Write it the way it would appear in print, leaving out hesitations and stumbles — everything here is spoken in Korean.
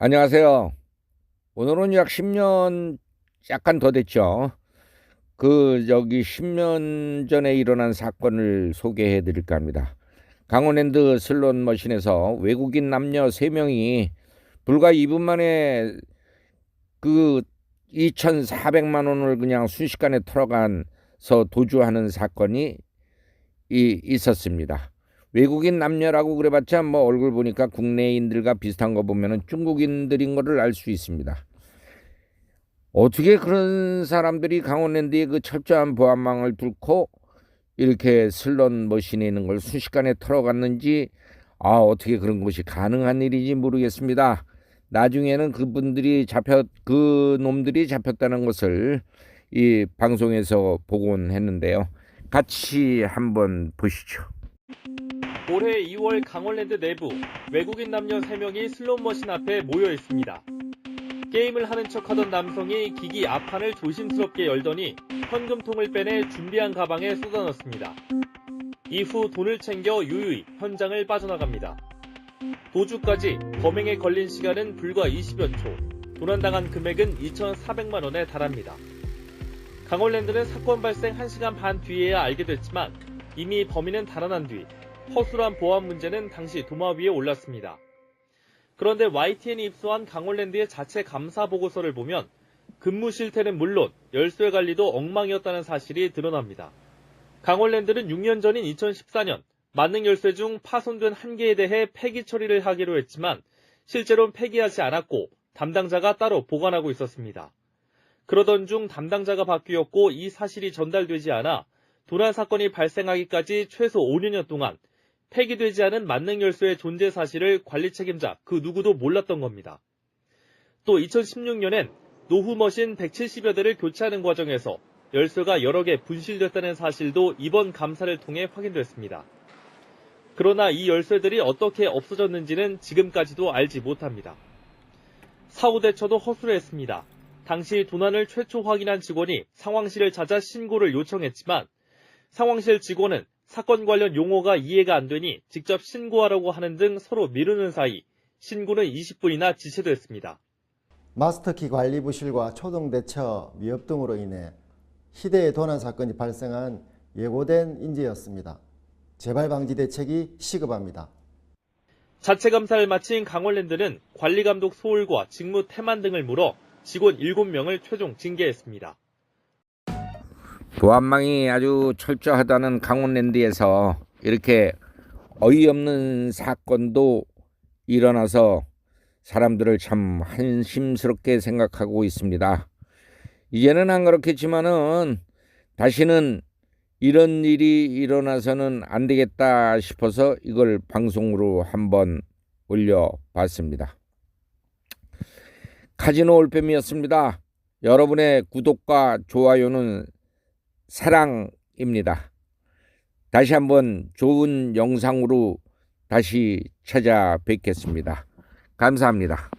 안녕하세요. 오늘은 약 10년 약간 더 됐죠. 여기 10년 전에 일어난 사건을 소개해 드릴까 합니다. 강원랜드 슬롯머신에서 외국인 남녀 3명이 불과 2분 만에 그 2,400만 원을 그냥 순식간에 털어가서 도주하는 사건이 있었습니다. 외국인 남녀라고 그래봤자 뭐 얼굴 보니까 국내인들과 비슷한 거 보면은 중국인들인 거를 알 수 있습니다. 어떻게 그런 사람들이 강원랜드의 그 철저한 보안망을 뚫고 이렇게 슬롯 머신에 있는 걸 순식간에 털어갔는지, 어떻게 그런 것이 가능한 일인지 모르겠습니다. 나중에는 그 놈들이 잡혔다는 것을 이 방송에서 보곤 했는데요. 같이 한번 보시죠. 올해 2월 강원랜드 내부 외국인 남녀 3명이 슬롯머신 앞에 모여 있습니다. 게임을 하는 척하던 남성이 기기 앞판을 조심스럽게 열더니 현금통을 빼내 준비한 가방에 쏟아넣습니다. 이후 돈을 챙겨 유유히 현장을 빠져나갑니다. 도주까지 범행에 걸린 시간은 불과 20여 초, 도난당한 금액은 2,400만 원에 달합니다. 강원랜드는 사건 발생 1시간 반 뒤에야 알게 됐지만 이미 범인은 달아난 뒤 허술한 보안 문제는 당시 도마 위에 올랐습니다. 그런데 YTN이 입수한 강원랜드의 자체 감사 보고서를 보면 근무 실태는 물론 열쇠 관리도 엉망이었다는 사실이 드러납니다. 강원랜드는 6년 전인 2014년 만능 열쇠 중 파손된 1개에 대해 폐기 처리를 하기로 했지만 실제로는 폐기하지 않았고 담당자가 따로 보관하고 있었습니다. 그러던 중 담당자가 바뀌었고 이 사실이 전달되지 않아 도난 사건이 발생하기까지 최소 5년여 동안 폐기되지 않은 만능 열쇠의 존재 사실을 관리 책임자 그 누구도 몰랐던 겁니다. 또 2016년엔 노후 머신 170여 대를 교체하는 과정에서 열쇠가 여러 개 분실됐다는 사실도 이번 감사를 통해 확인됐습니다. 그러나 이 열쇠들이 어떻게 없어졌는지는 지금까지도 알지 못합니다. 사후 대처도 허술했습니다. 당시 도난을 최초 확인한 직원이 상황실을 찾아 신고를 요청했지만 상황실 직원은 사건 관련 용어가 이해가 안 되니 직접 신고하라고 하는 등 서로 미루는 사이 신고는 20분이나 지체됐습니다. 마스터키 관리 부실과 초동대처 위협 등으로 인해 희대의 도난 사건이 발생한 예고된 인재였습니다. 재발 방지 대책이 시급합니다. 자체 감사를 마친 강원랜드는 관리감독 소홀과 직무 태만 등을 물어 직원 7명을 최종 징계했습니다. 보안망이 아주 철저하다는 강원랜드에서 이렇게 어이없는 사건도 일어나서 사람들을 참 한심스럽게 생각하고 있습니다. 이제는 안 그렇겠지만은 다시는 이런 일이 일어나서는 안 되겠다 싶어서 이걸 방송으로 한번 올려봤습니다. 카지노 올빼미였습니다. 여러분의 구독과 좋아요는 사랑입니다. 다시 한번 좋은 영상으로 다시 찾아뵙겠습니다. 감사합니다.